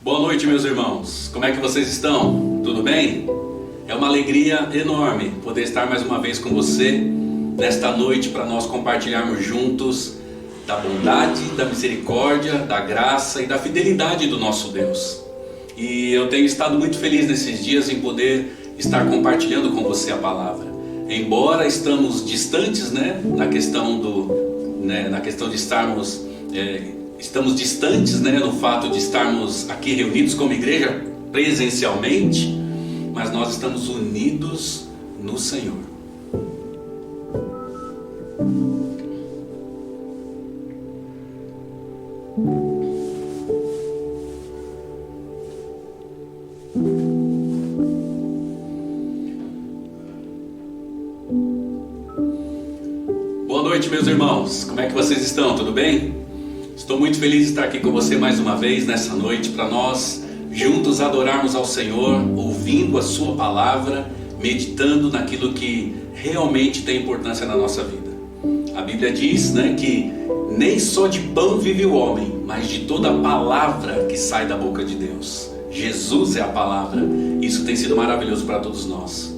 Boa noite, meus irmãos. Como é que vocês estão? Tudo bem? É uma alegria enorme poder estar mais uma vez com você nesta noite para nós compartilharmos juntos da bondade, da misericórdia, da graça e da fidelidade do nosso Deus. E eu tenho estado muito feliz nesses dias em poder estar compartilhando com você a palavra. Embora estamos distantes, na questão de estarmos estamos distantes, no fato de estarmos aqui reunidos como igreja presencialmente, mas nós estamos unidos no Senhor. Boa noite, meus irmãos. Como é que vocês estão? Tudo bem? Estou muito feliz de estar aqui com você mais uma vez nessa noite para nós juntos adorarmos ao Senhor, ouvindo a sua palavra, meditando naquilo que realmente tem importância na nossa vida. A Bíblia diz, que nem só de pão vive o homem, mas de toda a palavra que sai da boca de Deus. Jesus é a palavra. Isso tem sido maravilhoso para todos nós.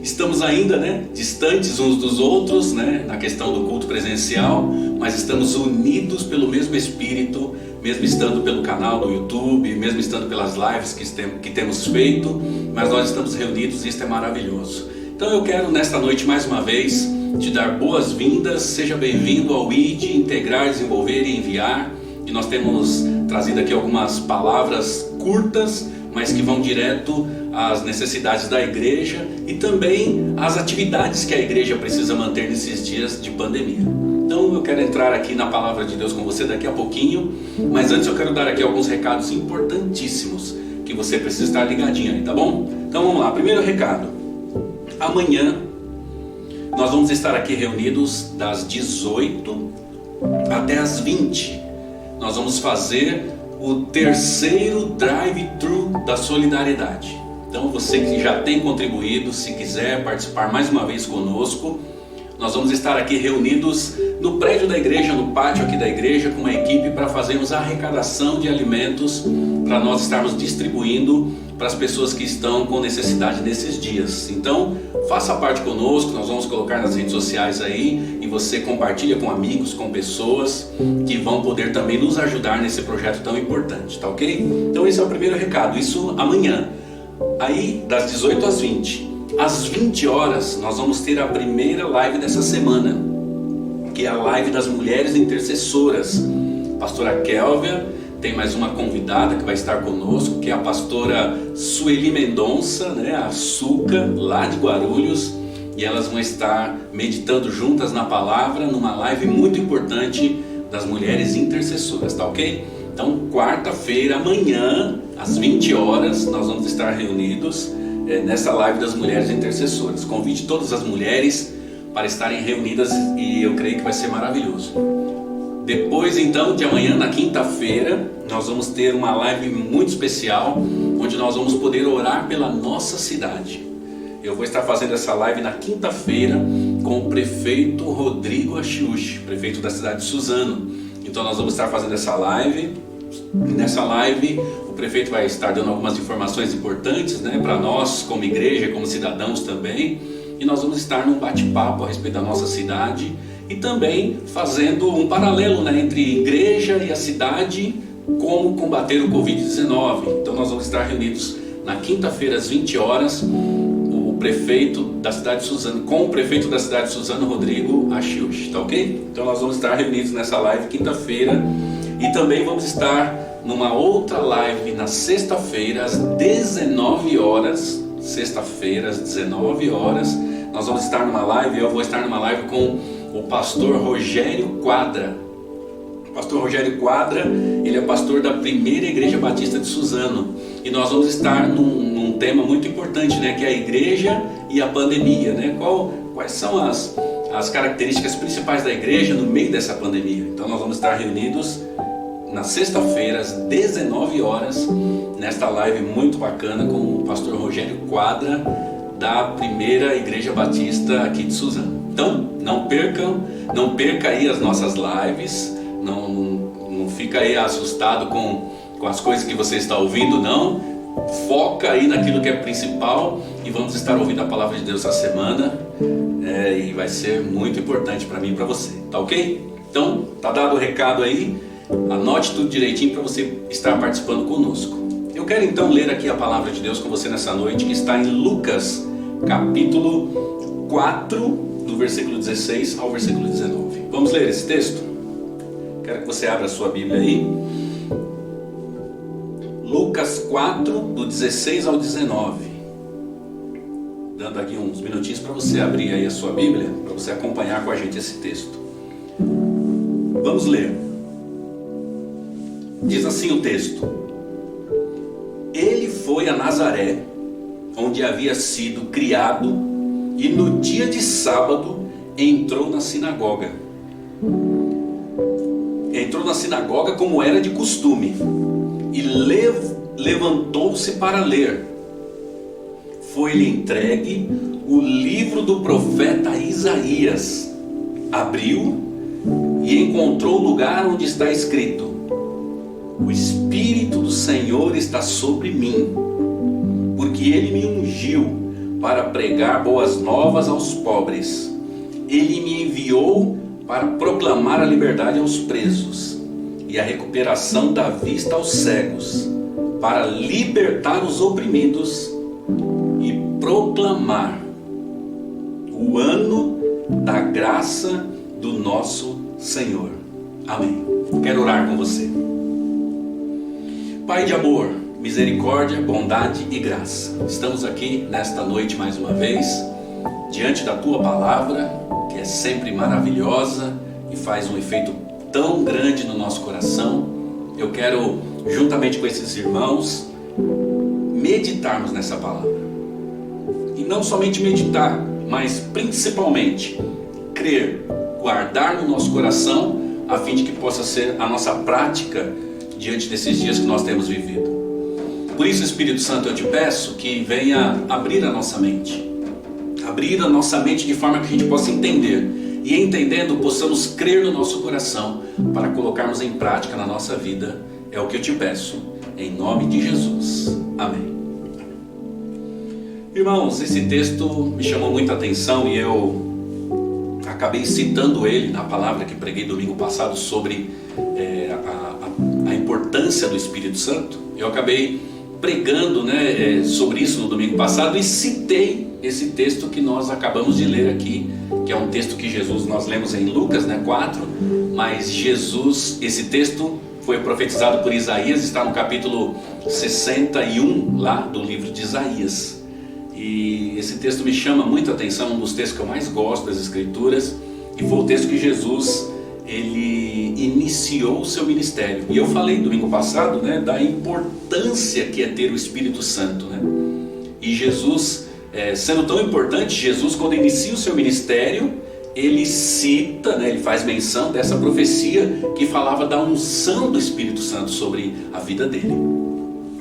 Estamos ainda, distantes uns dos outros, na questão do culto presencial, mas estamos unidos pelo mesmo Espírito, mesmo estando pelo canal do YouTube, mesmo estando pelas lives que temos feito, mas nós estamos reunidos e isso é maravilhoso. Então eu quero nesta noite mais uma vez te dar boas-vindas, seja bem-vindo ao ID, Integrar, Desenvolver e Enviar. E nós temos trazido aqui algumas palavras curtas, mas que vão direto às necessidades da igreja e também às atividades que a igreja precisa manter nesses dias de pandemia. Então eu quero entrar aqui na palavra de Deus com você daqui a pouquinho, mas antes eu quero dar aqui alguns recados importantíssimos que você precisa estar ligadinho aí, tá bom? Então vamos lá, primeiro recado. Amanhã nós vamos estar aqui reunidos das 18 até as 20. Nós vamos fazer o terceiro drive-thru da solidariedade. Então você que já tem contribuído, se quiser participar mais uma vez conosco, nós vamos estar aqui reunidos no prédio da igreja, no pátio aqui da igreja, com uma equipe para fazermos a arrecadação de alimentos, para nós estarmos distribuindo para as pessoas que estão com necessidade nesses dias. Então faça parte conosco, nós vamos colocar nas redes sociais aí, e você compartilha com amigos, com pessoas que vão poder também nos ajudar nesse projeto tão importante, tá ok? Então esse é o primeiro recado, isso amanhã, aí das 18 às 20. Às 20 horas nós vamos ter a primeira live dessa semana, que é a live das mulheres intercessoras. Pastora Kélvia tem mais uma convidada que vai estar conosco, que é a pastora Sueli Mendonça, a Suca, lá de Guarulhos, e elas vão estar meditando juntas na palavra, numa live muito importante das mulheres intercessoras, tá ok? Então quarta-feira, amanhã, às 20 horas, nós vamos estar reunidos nessa live das mulheres intercessoras. Convide todas as mulheres para estarem reunidas e eu creio que vai ser maravilhoso. Depois então de amanhã, na quinta-feira, nós vamos ter uma live muito especial, onde nós vamos poder orar pela nossa cidade. Eu vou estar fazendo essa live na quinta-feira com o prefeito Rodrigo Achiuchi, prefeito da cidade de Suzano. Então nós vamos estar fazendo essa live. Nessa live o prefeito vai estar dando algumas informações importantes, para nós como igreja, como cidadãos também. E nós vamos estar num bate-papo a respeito da nossa cidade e também fazendo um paralelo entre igreja e a cidade, como combater o Covid-19. Então nós vamos estar reunidos na quinta-feira às 20 horas, o prefeito da cidade de Suzano, com o prefeito da cidade de Suzano, Rodrigo Achiuchi, tá ok? Então nós vamos estar reunidos nessa live quinta-feira e também vamos estar numa outra live na sexta-feira às 19 horas. Sexta-feira às 19 horas nós vamos estar numa live, eu vou estar numa live com o pastor Rogério Quadra. O pastor Rogério Quadra, ele é pastor da primeira igreja batista de Suzano, e nós vamos estar num tema muito importante, que é a igreja e a pandemia, quais são as características principais da igreja no meio dessa pandemia. Então nós vamos estar reunidos na sexta-feira às 19 horas nesta live muito bacana com o pastor Rogério Quadra da primeira igreja batista aqui de Suzano. Então não perca aí as nossas lives, não fica aí assustado com com as coisas que você está ouvindo, não. Foca aí naquilo que é principal e vamos estar ouvindo a palavra de Deus essa semana. E vai ser muito importante para mim e para você, tá ok? Então, tá dado o recado aí. Anote tudo direitinho para você estar participando conosco. Eu quero então ler aqui a palavra de Deus com você nessa noite, que está em Lucas, capítulo 4, do versículo 16 ao versículo 19. Vamos ler esse texto? Quero que você abra a sua Bíblia aí. Lucas 4, do 16 ao 19. Dando aqui uns minutinhos para você abrir aí a sua Bíblia, para você acompanhar com a gente esse texto. Vamos ler. Diz assim o texto: Ele foi a Nazaré, onde havia sido criado, e no dia de sábado entrou na sinagoga. Entrou na sinagoga como era de costume, e levantou-se para ler. Foi-lhe entregue o livro do profeta Isaías. Abriu e encontrou o lugar onde está escrito: O Espírito do Senhor está sobre mim, porque Ele me ungiu para pregar boas novas aos pobres. Ele me enviou para proclamar a liberdade aos presos e a recuperação da vista aos cegos, para libertar os oprimidos e proclamar o ano da graça do nosso Senhor. Amém. Quero orar com você. Pai de amor, misericórdia, bondade e graça, estamos aqui nesta noite mais uma vez, diante da Tua Palavra, que é sempre maravilhosa e faz um efeito tão grande no nosso coração. Eu quero, juntamente com esses irmãos, meditarmos nessa palavra. E não somente meditar, mas principalmente crer, guardar no nosso coração, a fim de que possa ser a nossa prática diante desses dias que nós temos vivido. Por isso, Espírito Santo, eu te peço que venha abrir a nossa mente. Abrir a nossa mente de forma que a gente possa entender. E entendendo, possamos crer no nosso coração para colocarmos em prática na nossa vida. É o que eu te peço, em nome de Jesus. Amém. Irmãos, esse texto me chamou muita atenção e eu acabei citando ele na palavra que preguei domingo passado sobre a importância do Espírito Santo. Eu acabei pregando sobre isso no domingo passado e citei esse texto que nós acabamos de ler aqui, que é um texto que nós lemos em Lucas 4, mas esse texto foi profetizado por Isaías, está no capítulo 61 lá do livro de Isaías. E esse texto me chama muita atenção, um dos textos que eu mais gosto das Escrituras, e foi o texto que Jesus ele iniciou o seu ministério. E eu falei domingo passado da importância que é ter o Espírito Santo, E Jesus, sendo tão importante, Jesus, quando inicia o seu ministério, ele cita, ele faz menção dessa profecia que falava da unção do Espírito Santo sobre a vida dele.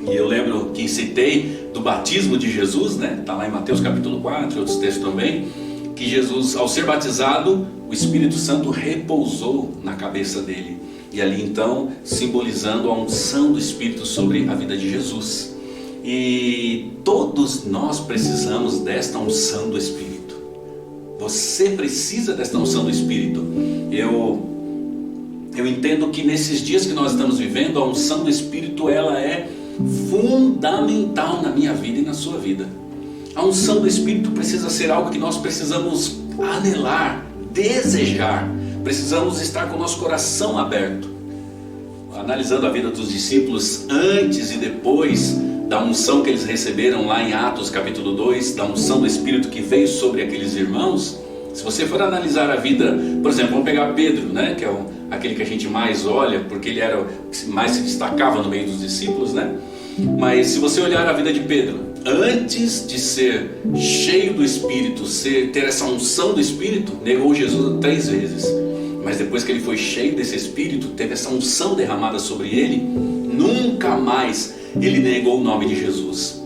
E eu lembro que citei do batismo de Jesus, está lá em Mateus capítulo 4, outros textos também, que Jesus, ao ser batizado, o Espírito Santo repousou na cabeça dele. E ali então, simbolizando a unção do Espírito sobre a vida de Jesus. E todos nós precisamos desta unção do Espírito. Você precisa desta unção do Espírito. Eu entendo que nesses dias que nós estamos vivendo, a unção do Espírito ela é fundamental na minha vida e na sua vida. A unção do Espírito precisa ser algo que nós precisamos anelar, desejar. Precisamos estar com o nosso coração aberto. Analisando a vida dos discípulos antes e depois da unção que eles receberam lá em Atos capítulo 2, da unção do Espírito que veio sobre aqueles irmãos, se você for analisar a vida, por exemplo, vamos pegar Pedro, que é aquele que a gente mais olha, porque ele era o que mais se destacava no meio dos discípulos, Mas se você olhar a vida de Pedro, antes de ser cheio do Espírito, ter essa unção do Espírito, negou Jesus 3 vezes. Mas depois que ele foi cheio desse Espírito, teve essa unção derramada sobre ele, nunca mais ele negou o nome de Jesus.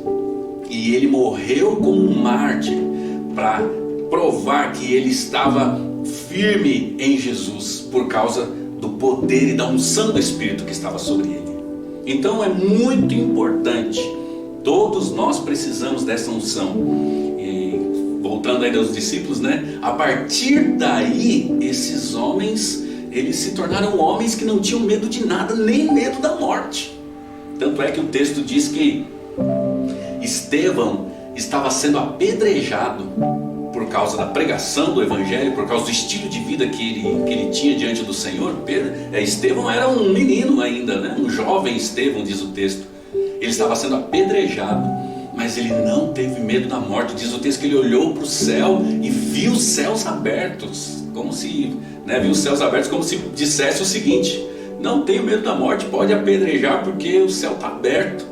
E ele morreu como um mártir para provar que ele estava firme em Jesus por causa do poder e da unção do Espírito que estava sobre ele. Então é muito importante, todos nós precisamos dessa unção. E voltando aí aos discípulos, né? A partir daí, esses homens, eles se tornaram homens que não tinham medo de nada, nem medo da morte. Tanto é que o texto diz que Estevão estava sendo apedrejado por causa da pregação do Evangelho, por causa do estilo de vida que ele tinha diante do Senhor. Estevão era um menino ainda, né? Um jovem Estevão, diz o texto. Ele estava sendo apedrejado, mas ele não teve medo da morte. Diz o texto que ele olhou para o céu e viu os céus abertos, como se, viu os céus abertos, como se dissesse o seguinte: não tenho medo da morte, pode apedrejar porque o céu está aberto.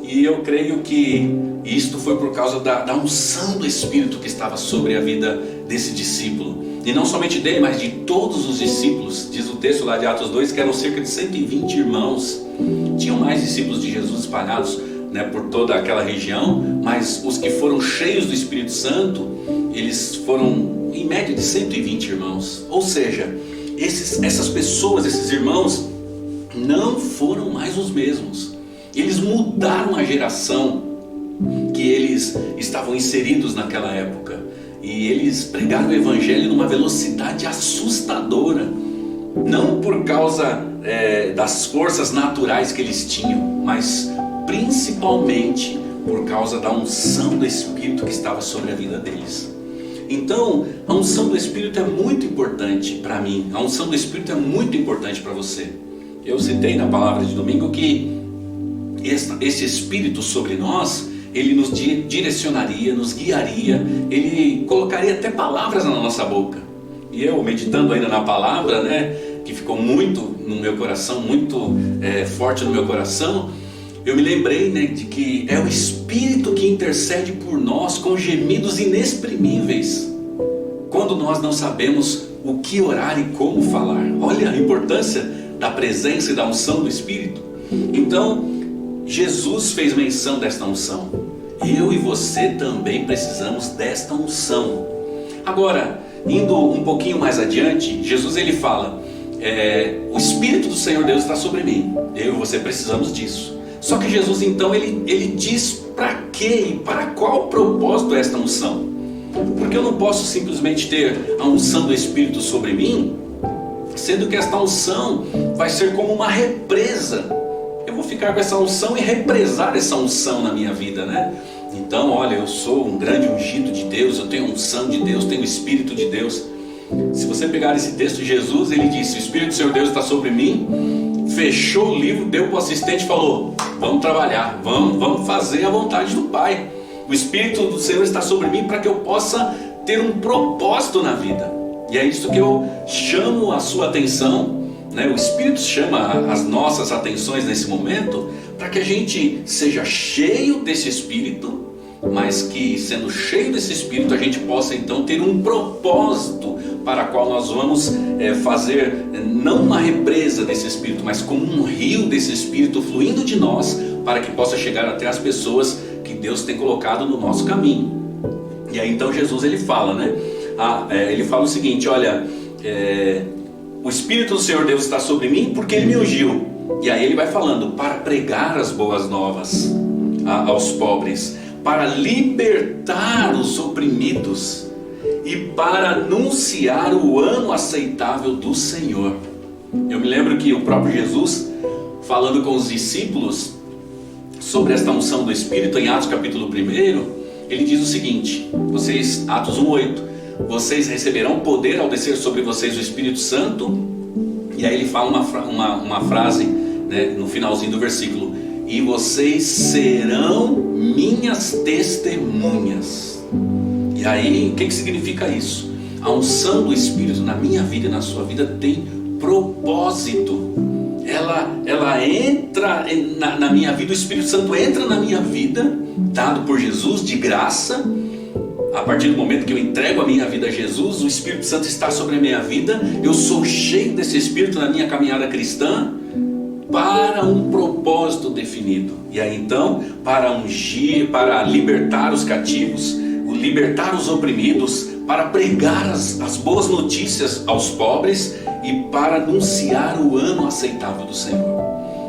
E eu creio que isto foi por causa da unção do Espírito que estava sobre a vida desse discípulo. E não somente dele, mas de todos os discípulos. Diz o texto lá de Atos 2 que eram cerca de 120 irmãos. Tinham mais discípulos de Jesus espalhados, por toda aquela região, mas os que foram cheios do Espírito Santo, eles foram em média de 120 irmãos. Ou seja, essas pessoas, esses irmãos, não foram mais os mesmos. Eles mudaram a geração que eles estavam inseridos naquela época. E eles pregaram o Evangelho numa velocidade assustadora. Não por causa das forças naturais que eles tinham, mas principalmente por causa da unção do Espírito que estava sobre a vida deles. Então, a unção do Espírito é muito importante para mim. A unção do Espírito é muito importante para você. Eu citei na palavra de domingo que esse Espírito sobre nós, ele nos direcionaria, nos guiaria, ele colocaria até palavras na nossa boca. E eu, meditando ainda na palavra, que ficou muito no meu coração, muito forte no meu coração, eu me lembrei de que é o Espírito que intercede por nós com gemidos inexprimíveis, quando nós não sabemos o que orar e como falar. Olha a importância da presença e da unção do Espírito. Então, Jesus fez menção desta unção. Eu e você também precisamos desta unção. Agora, indo um pouquinho mais adiante, Jesus ele fala, o Espírito do Senhor Deus está sobre mim. Eu e você precisamos disso. Só que Jesus então ele diz para quê e para qual propósito esta unção. Porque eu não posso simplesmente ter a unção do Espírito sobre mim, sendo que esta unção vai ser como uma represa. Eu vou ficar com essa unção e represar essa unção na minha vida, Então, olha, eu sou um grande ungido de Deus, eu tenho a unção de Deus, tenho o Espírito de Deus. Se você pegar esse texto de Jesus, ele disse: o Espírito do Senhor Deus está sobre mim, fechou o livro, deu para o assistente e falou: vamos trabalhar, vamos fazer a vontade do Pai. O Espírito do Senhor está sobre mim para que eu possa ter um propósito na vida. E é isso que eu chamo a sua atenção. O Espírito chama as nossas atenções nesse momento para que a gente seja cheio desse Espírito, mas que, sendo cheio desse Espírito, a gente possa então ter um propósito para o qual nós vamos fazer não uma represa desse Espírito, mas como um rio desse Espírito fluindo de nós, para que possa chegar até as pessoas que Deus tem colocado no nosso caminho. E aí então Jesus ele fala, ele fala o seguinte: olha, o Espírito do Senhor Deus está sobre mim porque Ele me ungiu. E aí ele vai falando: para pregar as boas novas aos pobres, para libertar os oprimidos e para anunciar o ano aceitável do Senhor. Eu me lembro que o próprio Jesus, falando com os discípulos sobre esta unção do Espírito, em Atos capítulo 1, ele diz o seguinte, Atos 1:8, vocês receberão poder ao descer sobre vocês o Espírito Santo. E aí ele fala uma frase, no finalzinho do versículo: e vocês serão minhas testemunhas. E aí, o que significa isso? A unção do Espírito na minha vida e na sua vida tem propósito. Ela entra na minha vida, o Espírito Santo entra na minha vida, dado por Jesus de graça. A partir do momento que eu entrego a minha vida a Jesus, o Espírito Santo está sobre a minha vida. Eu sou cheio desse Espírito na minha caminhada cristã, para um propósito definido. E aí então, para ungir, para libertar os cativos, libertar os oprimidos, para pregar as boas notícias aos pobres e para anunciar o ano aceitável do Senhor.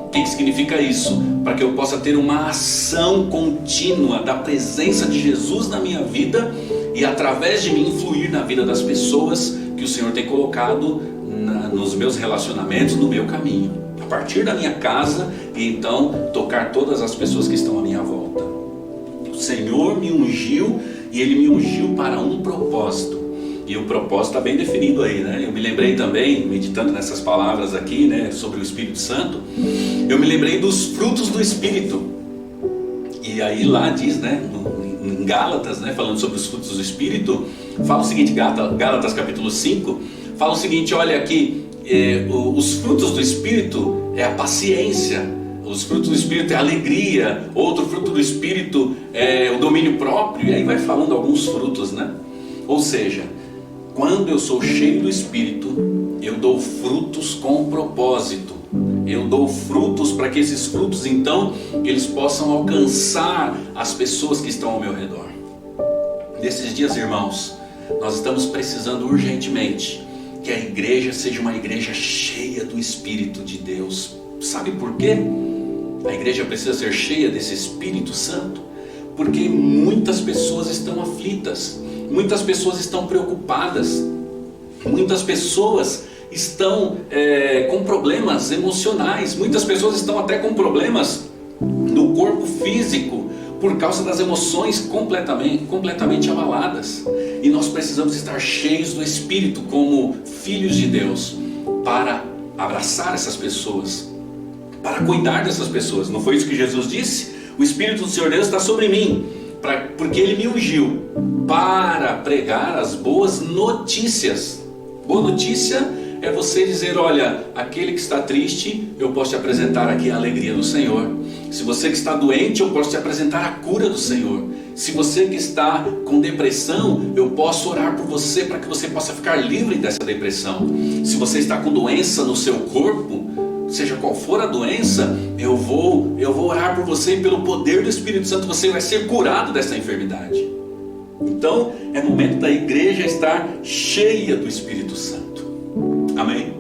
O que significa isso? Para que eu possa ter uma ação contínua da presença de Jesus na minha vida e através de mim influir na vida das pessoas que o Senhor tem colocado nos meus relacionamentos, no meu caminho, a partir da minha casa, e então tocar todas as pessoas que estão à minha volta. O Senhor me ungiu, e Ele me ungiu para um propósito, e o propósito está bem definido aí, né? Eu me lembrei também, meditando nessas palavras aqui, né, sobre o Espírito Santo, eu me lembrei dos frutos do Espírito. E aí lá diz, né, em Gálatas, né, falando sobre os frutos do Espírito, fala o seguinte, Gálatas capítulo 5, fala o seguinte, olha aqui, os frutos do Espírito é a paciência, os frutos do Espírito é a alegria, outro fruto do Espírito é o domínio próprio, e aí vai falando alguns frutos, né? Ou seja, quando eu sou cheio do Espírito, eu dou frutos com propósito, eu dou frutos para que esses frutos então, eles possam alcançar as pessoas que estão ao meu redor. Nesses dias, irmãos, nós estamos precisando urgentemente que a igreja seja uma igreja cheia do Espírito de Deus. Sabe por quê? A igreja precisa ser cheia desse Espírito Santo, porque muitas pessoas estão aflitas, muitas pessoas estão preocupadas, muitas pessoas estão com problemas emocionais, muitas pessoas estão até com problemas no corpo físico, por causa das emoções completamente abaladas. E nós precisamos estar cheios do Espírito como filhos de Deus, para abraçar essas pessoas, para cuidar dessas pessoas. Não foi isso que Jesus disse? O Espírito do Senhor Deus está sobre mim, porque Ele me ungiu para pregar as boas notícias. Boa notícia é você dizer, olha, aquele que está triste, eu posso te apresentar aqui a alegria do Senhor. Se você que está doente, eu posso te apresentar a cura do Senhor. Se você que está com depressão, eu posso orar por você para que você possa ficar livre dessa depressão. Se você está com doença no seu corpo, seja qual for a doença, eu vou orar por você, e pelo poder do Espírito Santo você vai ser curado dessa enfermidade. Então é momento da igreja estar cheia do Espírito Santo. Amém?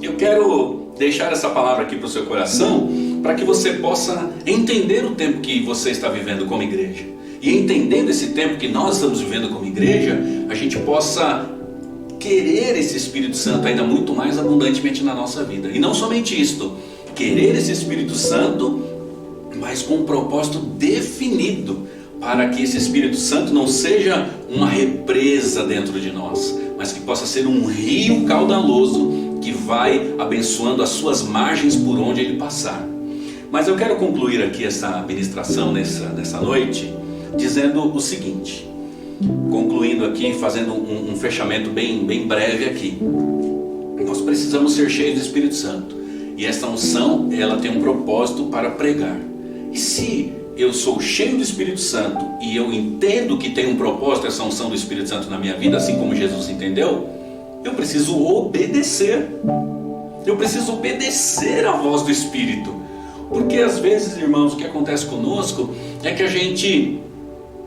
Eu quero deixar essa palavra aqui para o seu coração, para que você possa entender o tempo que você está vivendo como igreja. E entendendo esse tempo que nós estamos vivendo como igreja, a gente possa querer esse Espírito Santo ainda muito mais abundantemente na nossa vida. E não somente isto, querer esse Espírito Santo, mas com um propósito definido, para que esse Espírito Santo não seja uma represa dentro de nós, mas que possa ser um rio caudaloso que vai abençoando as suas margens por onde ele passar. Mas eu quero concluir aqui essa ministração nessa noite, dizendo o seguinte, concluindo aqui, fazendo um fechamento bem breve aqui. Nós precisamos ser cheios do Espírito Santo, e essa unção, ela tem um propósito para pregar. E se eu sou cheio do Espírito Santo e eu entendo que tem um propósito essa unção do Espírito Santo na minha vida, assim como Jesus entendeu, eu preciso obedecer. Eu preciso obedecer à voz do Espírito. Porque às vezes, irmãos, o que acontece conosco é que a gente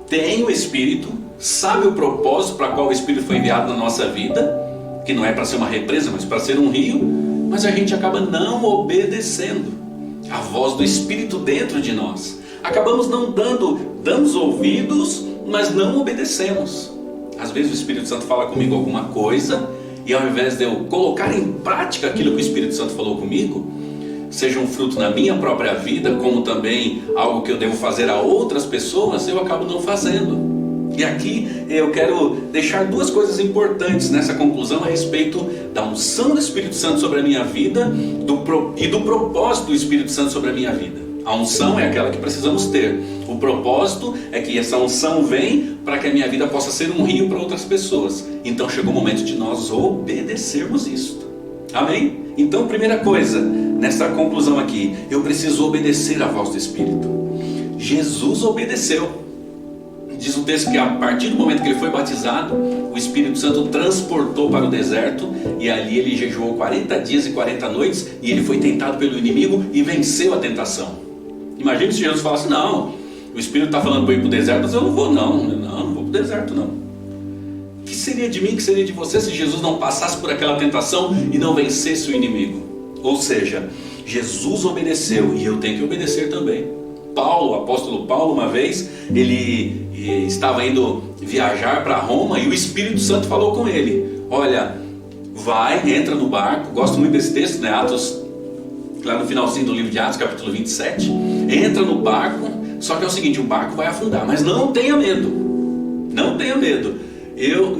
tem o Espírito, sabe o propósito para qual o Espírito foi enviado na nossa vida, que não é para ser uma represa, mas para ser um rio, mas a gente acaba não obedecendo a voz do Espírito dentro de nós. Acabamos não damos ouvidos, mas não obedecemos. Às vezes o Espírito Santo fala comigo alguma coisa, e ao invés de eu colocar em prática aquilo que o Espírito Santo falou comigo, seja um fruto na minha própria vida, como também algo que eu devo fazer a outras pessoas, eu acabo não fazendo. E aqui eu quero deixar duas coisas importantes nessa conclusão a respeito da unção do Espírito Santo sobre a minha vida e do propósito do Espírito Santo sobre a minha vida. A unção é aquela que precisamos ter. O propósito é que essa unção vem para que a minha vida possa ser um rio para outras pessoas. Então chegou o momento de nós obedecermos isto. Amém? Então, primeira coisa, nessa conclusão aqui, eu preciso obedecer à voz do Espírito. Jesus obedeceu. Diz o texto que a partir do momento que ele foi batizado, o Espírito Santo transportou para o deserto, e ali ele jejuou 40 dias e 40 noites, e ele foi tentado pelo inimigo e venceu a tentação. Imagina se Jesus falasse, não, o Espírito está falando para eu ir para o deserto, mas eu não vou não vou para o deserto não. O que seria de mim, o que seria de você se Jesus não passasse por aquela tentação e não vencesse o inimigo? Ou seja, Jesus obedeceu e eu tenho que obedecer também. Paulo, o apóstolo Paulo, uma vez, ele estava indo viajar para Roma e o Espírito Santo falou com ele: olha, vai, entra no barco. Gosto muito desse texto, né? Atos, lá no finalzinho do livro de Atos, capítulo 27. Entra no barco, só que é o seguinte: o barco vai afundar, mas não tenha medo, não tenha medo.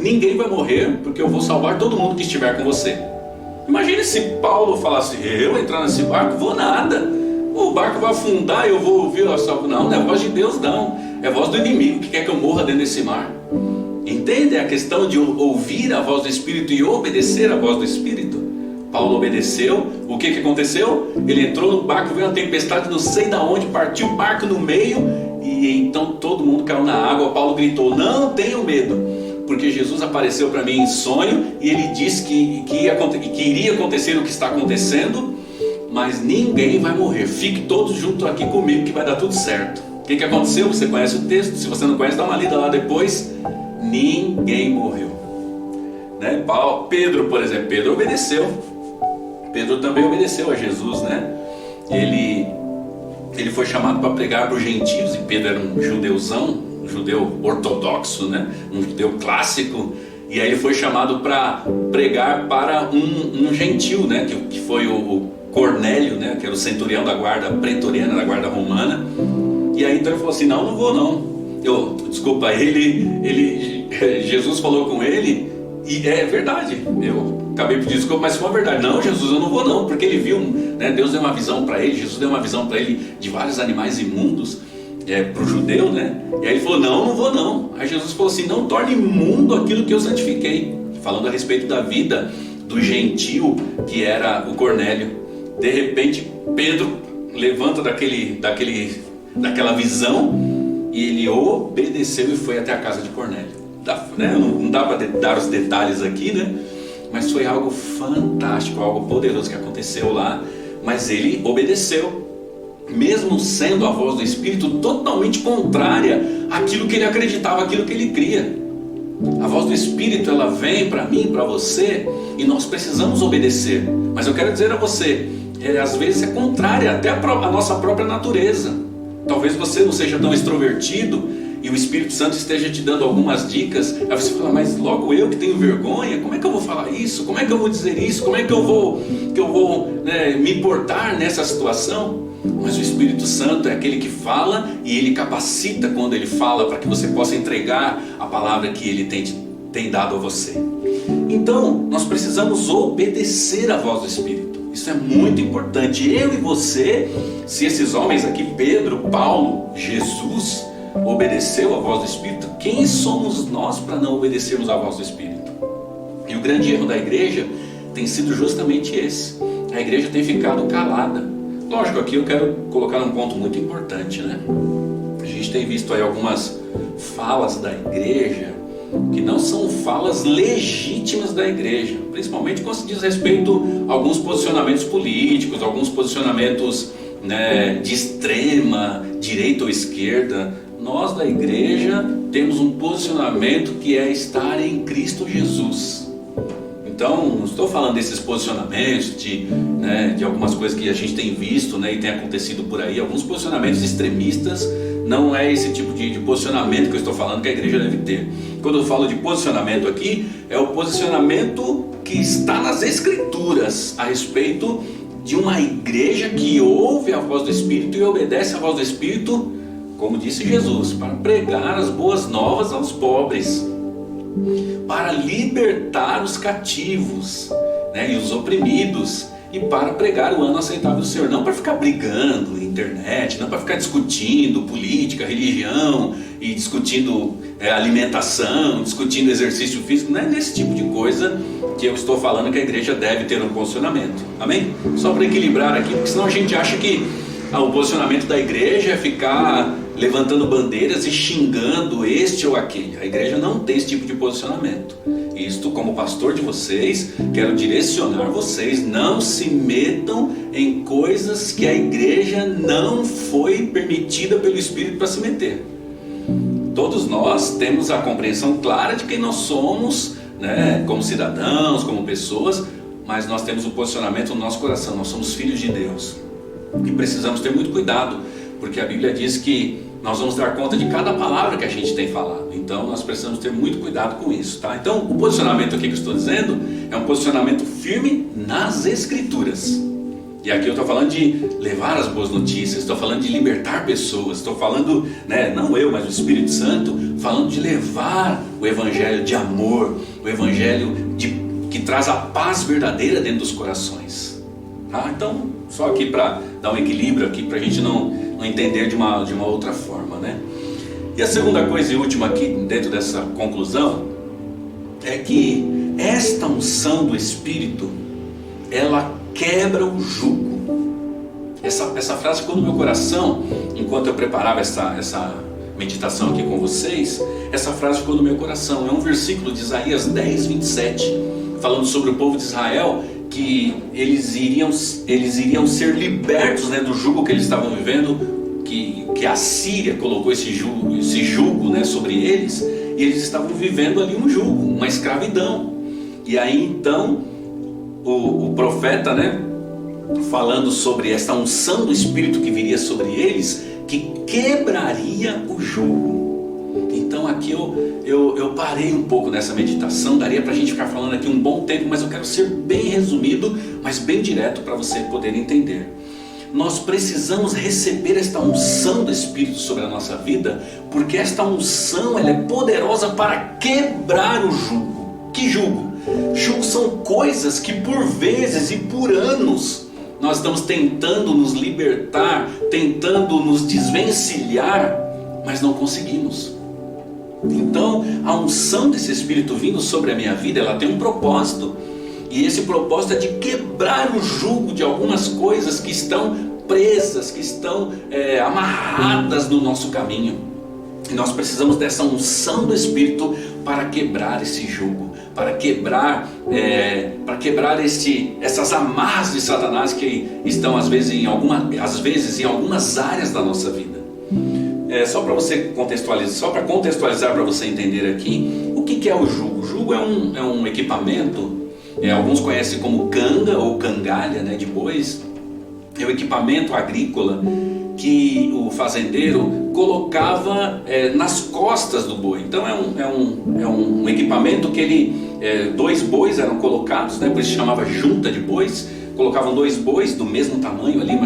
Ninguém vai morrer, porque eu vou salvar todo mundo que estiver com você. Imagine se Paulo falasse: eu entrar nesse barco, vou nada, o barco vai afundar, eu vou ouvir a salvação. Não, não é a voz de Deus, não, é a voz do inimigo que quer que eu morra dentro desse mar. Entende a questão de ouvir a voz do Espírito e obedecer a voz do Espírito? Paulo obedeceu. O que aconteceu? Ele entrou no barco, veio uma tempestade, não sei de onde, partiu o barco no meio, e então todo mundo caiu na água. Paulo gritou: não tenham medo, porque Jesus apareceu para mim em sonho e ele disse que iria acontecer o que está acontecendo, mas ninguém vai morrer. Fique todos juntos aqui comigo que vai dar tudo certo. O que aconteceu? Você conhece o texto? Se você não conhece, dá uma lida lá depois. Ninguém morreu, né? Pedro, por exemplo, Pedro obedeceu. Pedro também obedeceu a Jesus, né? Ele foi chamado para pregar para os gentios, e Pedro era um judeuzão, um judeu ortodoxo, né? Um judeu clássico, e aí ele foi chamado para pregar para um gentil, né? Que foi o Cornélio, né? Que era o centurião da guarda pretoriana, da guarda romana. E aí então ele falou assim: não vou não. Jesus falou com ele, e é verdade, eu acabei pedindo desculpa, mas foi uma verdade. Não, Jesus, eu não vou não, porque ele viu, né, Deus deu uma visão para ele, Jesus deu uma visão para ele de vários animais imundos, para o judeu, né? E aí ele falou: não vou não. Aí Jesus falou assim: não torne imundo aquilo que eu santifiquei, falando a respeito da vida do gentil que era o Cornélio. De repente Pedro levanta daquela visão, e ele obedeceu e foi até a casa de Cornélio. Não dá para dar os detalhes aqui, né? Mas foi algo fantástico, algo poderoso que aconteceu lá. Mas ele obedeceu, mesmo sendo a voz do Espírito totalmente contrária àquilo que ele acreditava, àquilo que ele cria. A voz do Espírito, ela vem para mim, para você, e nós precisamos obedecer. Mas eu quero dizer a você, às vezes é contrária até a nossa própria natureza. Talvez você não seja tão extrovertido e o Espírito Santo esteja te dando algumas dicas. Aí você fala: mas logo eu que tenho vergonha, como é que eu vou falar isso? Como é que eu vou dizer isso? Como é que eu vou me portar nessa situação? Mas o Espírito Santo é aquele que fala, e ele capacita quando ele fala, para que você possa entregar a palavra que ele tem dado a você. Então nós precisamos obedecer a voz do Espírito. Isso é muito importante. Eu e você, se esses homens aqui, Pedro, Paulo, Jesus, obedeceu a voz do Espírito, quem somos nós para não obedecermos a voz do Espírito? E o grande erro da igreja tem sido justamente esse. A igreja tem ficado calada. Lógico, aqui eu quero colocar um ponto muito importante, né? A gente tem visto aí algumas falas da igreja que não são falas legítimas da igreja, principalmente quando se diz respeito a alguns posicionamentos políticos, alguns posicionamentos, né, de extrema direita ou esquerda. Nós da igreja temos um posicionamento que é estar em Cristo Jesus. Então, não estou falando desses posicionamentos de algumas coisas que a gente tem visto, né, e tem acontecido por aí, alguns posicionamentos extremistas. Não é esse tipo de posicionamento que eu estou falando que a igreja deve ter. Quando eu falo de posicionamento aqui, é o posicionamento que está nas Escrituras a respeito de uma igreja que ouve a voz do Espírito e obedece a voz do Espírito, como disse Jesus, para pregar as boas novas aos pobres, para libertar os cativos, né, e os oprimidos, e para pregar o ano aceitável do Senhor. Não para ficar brigando na internet, não para ficar discutindo política, religião, e discutindo alimentação, discutindo exercício físico. Não é nesse tipo de coisa que eu estou falando que a igreja deve ter um posicionamento. Amém? Só para equilibrar aqui, porque senão a gente acha que o posicionamento da igreja é ficar levantando bandeiras e xingando este ou aquele. A igreja não tem esse tipo de posicionamento. Isto, como pastor de vocês, quero direcionar vocês: não se metam em coisas que a igreja não foi permitida pelo Espírito para se meter. Todos nós temos a compreensão clara de quem nós somos, né, como cidadãos, como pessoas, mas nós temos um posicionamento no nosso coração. Nós somos filhos de Deus e precisamos ter muito cuidado, porque a Bíblia diz que nós vamos dar conta de cada palavra que a gente tem falado. Então nós precisamos ter muito cuidado com isso, tá? Então o posicionamento aqui que eu estou dizendo é um posicionamento firme nas Escrituras. E aqui eu estou falando de levar as boas notícias, estou falando de libertar pessoas, estou falando, não eu, mas o Espírito Santo, falando de levar o Evangelho de amor, o Evangelho que traz a paz verdadeira dentro dos corações, tá? Então, só aqui para dar um equilíbrio aqui, para a gente não entender de uma outra forma, né? E a segunda coisa e última aqui, dentro dessa conclusão, é que esta unção do Espírito, ela quebra o jugo. Essa frase ficou no meu coração enquanto eu preparava essa meditação aqui com vocês. Essa frase ficou no meu coração. É um versículo de Isaías 10, 27, falando sobre o povo de Israel, que eles iriam ser libertos, do jugo que eles estavam vivendo, que a Síria colocou esse jugo, sobre eles, e eles estavam vivendo ali um jugo, uma escravidão. E aí então o profeta, falando sobre esta unção do Espírito que viria sobre eles, que quebraria o jugo. Então aqui eu parei um pouco nessa meditação. Daria para a gente ficar falando aqui um bom tempo, mas eu quero ser bem resumido, mas bem direto para você poder entender. Nós precisamos receber esta unção do Espírito sobre a nossa vida, porque esta unção ela é poderosa para quebrar o jugo. Que jugo? Jugo são coisas que por vezes e por anos nós estamos tentando nos libertar, tentando nos desvencilhar, mas não conseguimos. Então a unção desse Espírito vindo sobre a minha vida, ela tem um propósito, e esse propósito é de quebrar o jugo de algumas coisas que estão presas, que estão amarradas no nosso caminho. E nós precisamos dessa unção do Espírito para quebrar esse jugo, para quebrar essas amarras de Satanás que estão às vezes em algumas áreas da nossa vida. Só para você contextualizar, para você entender aqui, o que é o jugo? O jugo é um equipamento, alguns conhecem como canga ou cangalha, de bois. É um equipamento agrícola que o fazendeiro colocava nas costas do boi. Então é um equipamento que dois bois eram colocados, por isso chamava junta de bois. Colocavam dois bois do mesmo tamanho ali,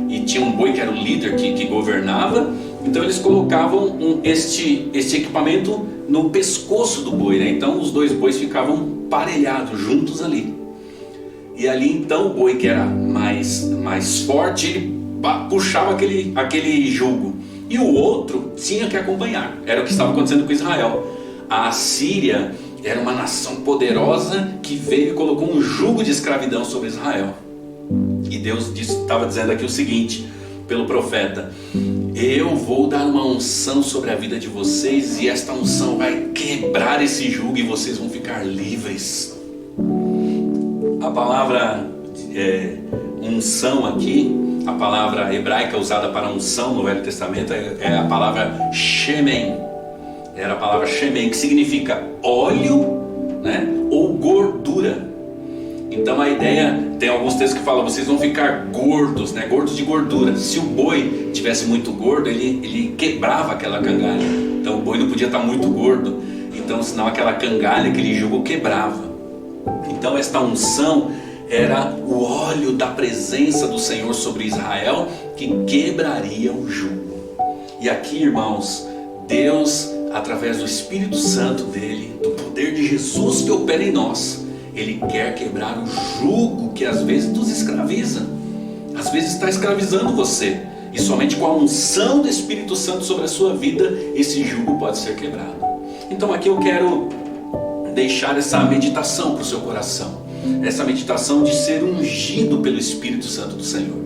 e tinha um boi que era o líder que governava. Então eles colocavam este equipamento no pescoço do boi, Então os dois bois ficavam parelhados, juntos ali. E ali então o boi que era mais forte, ele puxava aquele jugo, e o outro tinha que acompanhar. Era o que estava acontecendo com Israel. A Síria era uma nação poderosa que veio e colocou um jugo de escravidão sobre Israel. E Deus estava dizendo aqui o seguinte, pelo profeta: eu vou dar uma unção sobre a vida de vocês, e esta unção vai quebrar esse jugo e vocês vão ficar livres. A palavra unção aqui, a palavra hebraica usada para unção no Velho Testamento é a palavra shemen. Era a palavra shemen, que significa óleo, ou gordura. Então a ideia, tem alguns textos que falam, vocês vão ficar gordos, gordos de gordura. Se o boi tivesse muito gordo, ele quebrava aquela cangalha. Então o boi não podia estar muito gordo, então senão aquela cangalha, aquele jugo quebrava. Então esta unção era o óleo da presença do Senhor sobre Israel, que quebraria o jugo. E aqui, irmãos, Deus, através do Espírito Santo dele, do poder de Jesus que opera em nós, ele quer quebrar o jugo que às vezes nos escraviza, às vezes está escravizando você, e somente com a unção do Espírito Santo sobre a sua vida, esse jugo pode ser quebrado. Então aqui eu quero deixar essa meditação para o seu coração, essa meditação de ser ungido pelo Espírito Santo do Senhor.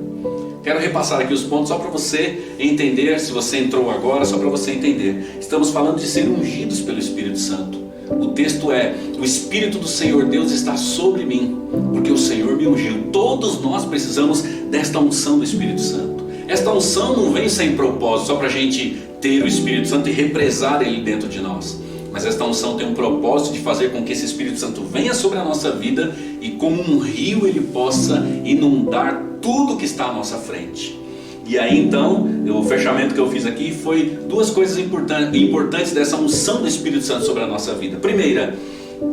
Quero repassar aqui os pontos só para você entender, se você entrou agora, só para você entender. Estamos falando de ser ungidos pelo Espírito Santo. O texto é: o Espírito do Senhor Deus está sobre mim, porque o Senhor me ungiu. Todos nós precisamos desta unção do Espírito Santo. Esta unção não vem sem propósito, só para a gente ter o Espírito Santo e represar ele dentro de nós. mas esta unção tem um propósito de fazer com que esse Espírito Santo venha sobre a nossa vida e como um rio ele possa inundar tudo que está à nossa frente. E aí então, o fechamento que eu fiz aqui foi duas coisas importantes dessa unção do Espírito Santo sobre a nossa vida. Primeira,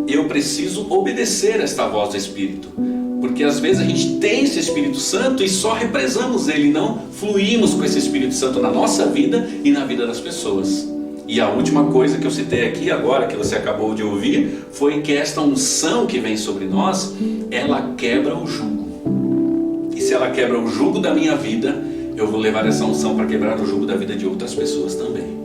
eu preciso obedecer esta voz do Espírito, porque às vezes a gente tem esse Espírito Santo e só represamos ele, não fluímos com esse Espírito Santo na nossa vida e na vida das pessoas. E a última coisa que eu citei aqui agora, que você acabou de ouvir, foi que esta unção que vem sobre nós, ela quebra o jugo. E se ela quebra o jugo da minha vida, eu vou levar essa unção para quebrar o jugo da vida de outras pessoas também.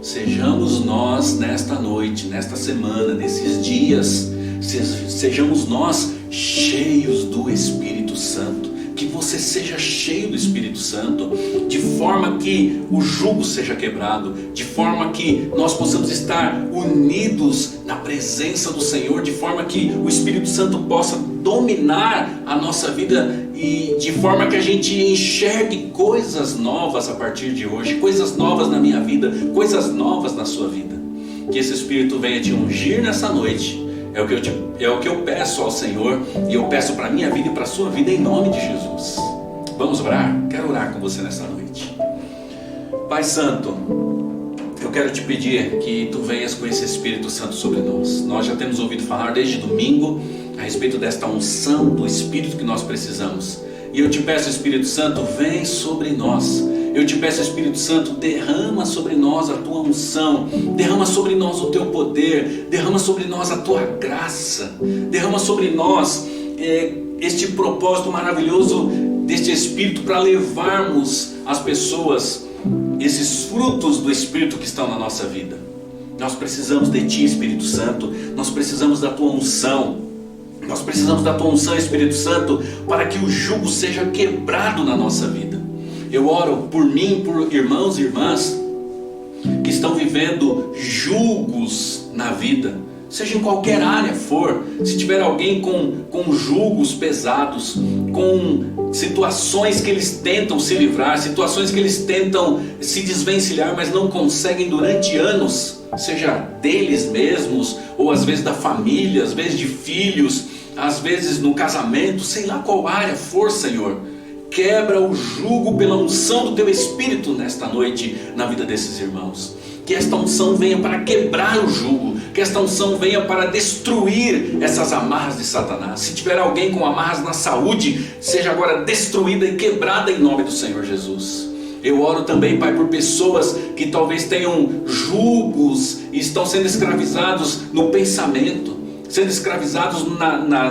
Sejamos nós nesta noite, nesta semana, nesses dias, sejamos nós cheios do Espírito Santo. Que você seja cheio do Espírito Santo, de forma que o jugo seja quebrado, de forma que nós possamos estar unidos na presença do Senhor, de forma que o Espírito Santo possa dominar a nossa vida e de forma que a gente enxergue coisas novas a partir de hoje, coisas novas na minha vida, coisas novas na sua vida. Que esse Espírito venha te ungir nessa noite. É o que eu peço ao Senhor, e eu peço para a minha vida e para a sua vida em nome de Jesus. Vamos orar? Quero orar com você nessa noite. Pai Santo, eu quero te pedir que tu venhas com esse Espírito Santo sobre nós. Nós já temos ouvido falar desde domingo a respeito desta unção do Espírito que nós precisamos. E eu te peço, Espírito Santo, vem sobre nós. Eu te peço, Espírito Santo, derrama sobre nós a tua unção, derrama sobre nós o teu poder, derrama sobre nós a tua graça, derrama sobre nós este propósito maravilhoso deste Espírito para levarmos às pessoas esses frutos do Espírito que estão na nossa vida. Nós precisamos de ti, Espírito Santo, nós precisamos da tua unção. Nós precisamos da tua unção, Espírito Santo, para que o jugo seja quebrado na nossa vida. Eu oro por mim, por irmãos e irmãs que estão vivendo julgos na vida, seja em qualquer área for. Se tiver alguém com julgos pesados, com situações que eles tentam se livrar, situações que eles tentam se desvencilhar, mas não conseguem durante anos, seja deles mesmos, ou às vezes da família, às vezes de filhos, às vezes no casamento, sei lá qual área for, Senhor, quebra o jugo pela unção do teu Espírito nesta noite na vida desses irmãos. Que esta unção venha para quebrar o jugo, que esta unção venha para destruir essas amarras de Satanás. Se tiver alguém com amarras na saúde, seja agora destruída e quebrada em nome do Senhor Jesus. Eu oro também, Pai, por pessoas que talvez tenham jugos e estão sendo escravizados no pensamento, sendo escravizados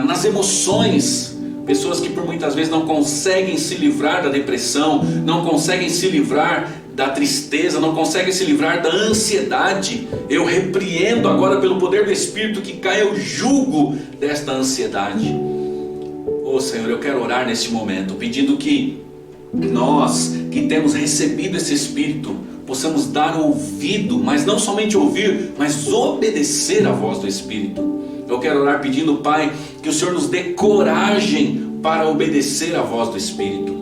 nas emoções. Pessoas que por muitas vezes não conseguem se livrar da depressão, não conseguem se livrar da tristeza, não conseguem se livrar da ansiedade. Eu repreendo agora pelo poder do Espírito que caia o jugo desta ansiedade. Oh Senhor, eu quero orar neste momento, pedindo que nós que temos recebido esse Espírito possamos dar ouvido, mas não somente ouvir, mas obedecer à voz do Espírito. Eu quero orar pedindo, Pai, que o Senhor nos dê coragem para obedecer à voz do Espírito.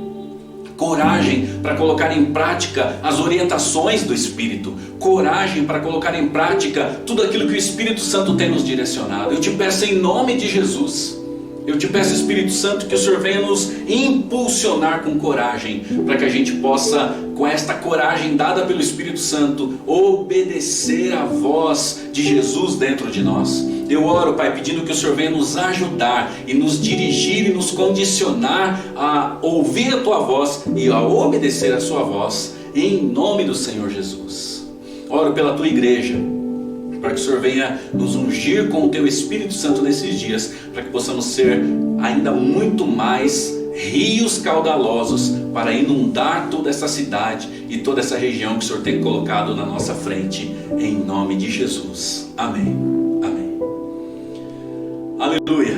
Coragem para colocar em prática as orientações do Espírito. Coragem para colocar em prática tudo aquilo que o Espírito Santo tem nos direcionado. Eu te peço em nome de Jesus. Eu te peço, Espírito Santo, que o Senhor venha nos impulsionar com coragem, para que a gente possa, com esta coragem dada pelo Espírito Santo, obedecer à voz de Jesus dentro de nós. Eu oro, Pai, pedindo que o Senhor venha nos ajudar e nos dirigir e nos condicionar a ouvir a Tua voz e a obedecer a Sua voz, em nome do Senhor Jesus. Oro pela Tua igreja, para que o Senhor venha nos ungir com o Teu Espírito Santo nesses dias, para que possamos ser ainda muito mais rios caudalosos para inundar toda essa cidade e toda essa região que o Senhor tem colocado na nossa frente, em nome de Jesus. Amém. Amém. Aleluia.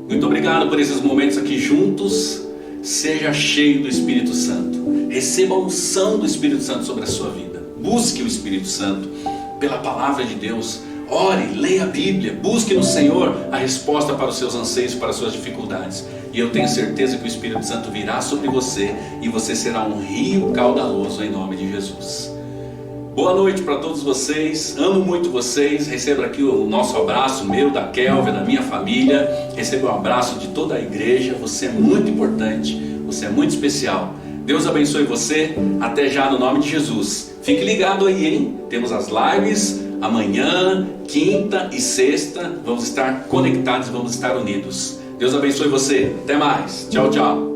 Muito obrigado por esses momentos aqui juntos. Seja cheio do Espírito Santo. Receba a unção do Espírito Santo sobre a sua vida. Busque o Espírito Santo pela palavra de Deus. Ore, leia a Bíblia, busque no Senhor a resposta para os seus anseios, para as suas dificuldades. E eu tenho certeza que o Espírito Santo virá sobre você e você será um rio caudaloso em nome de Jesus. Boa noite para todos vocês, amo muito vocês, recebo aqui o nosso abraço, meu, da Kelvin, da minha família, recebo um abraço de toda a igreja, você é muito importante, você é muito especial. Deus abençoe você, até já no nome de Jesus. Fique ligado aí, hein? Temos as lives amanhã, quinta e sexta, vamos estar conectados, vamos estar unidos. Deus abençoe você, até mais, tchau, tchau.